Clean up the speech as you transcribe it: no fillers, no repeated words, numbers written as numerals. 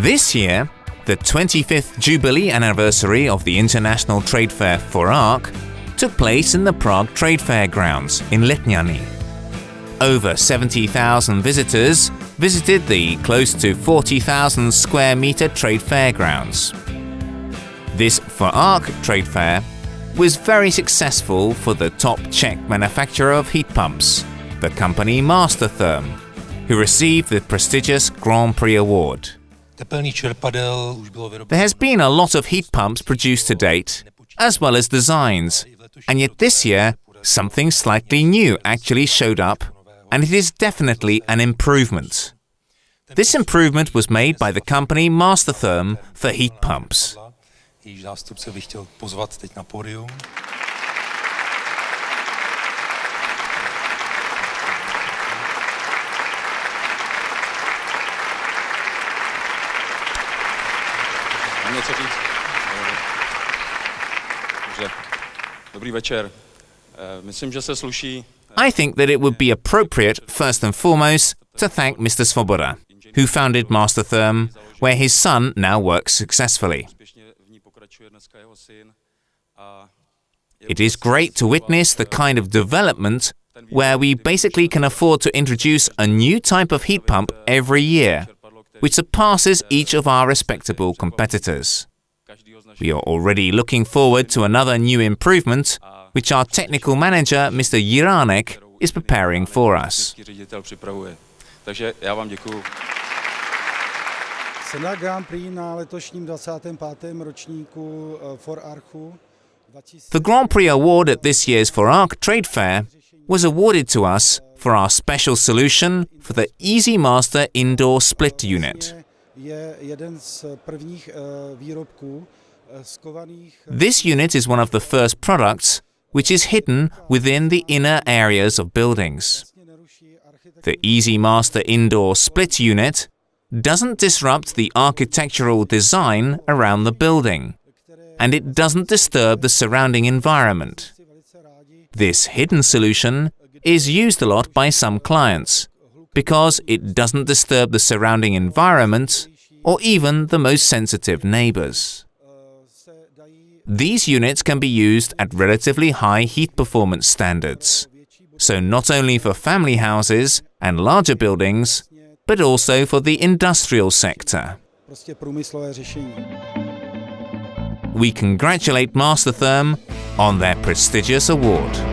This year, the 25th Jubilee anniversary of the International Trade Fair FORARC took place in the Prague Trade Fair grounds in Letňany. Over 70,000 visitors visited the close to 40,000 square meter trade fair grounds. This FORARC trade fair was very successful for the top Czech manufacturer of heat pumps, the company Master Therm, who received the prestigious Grand Prix award. There has been a lot of heat pumps produced to date, as well as designs, and yet this year something slightly new actually showed up, and it is definitely an improvement. This improvement was made by the company Master Therm for heat pumps. I think that it would be appropriate, first and foremost, to thank Mr. Svoboda, who founded Master Therm, where his son now works successfully. It is great to witness the kind of development where we basically can afford to introduce a new type of heat pump every year, which surpasses each of our respectable competitors. We are already looking forward to another new improvement, which our technical manager, Mr. Jiránek, is preparing for us. The Grand Prix award at this year's FORARC Trade Fair was awarded to us for our special solution for the Easy Master indoor split unit. This unit is one of the first products which is hidden within the inner areas of buildings. The Easy Master indoor split unit doesn't disrupt the architectural design around the building, and it doesn't disturb the surrounding environment. This hidden solution is used a lot by some clients because it doesn't disturb the surrounding environment or even the most sensitive neighbors. These units can be used at relatively high heat performance standards, so not only for family houses and larger buildings, but also for the industrial sector. We congratulate Master Therm on their prestigious award.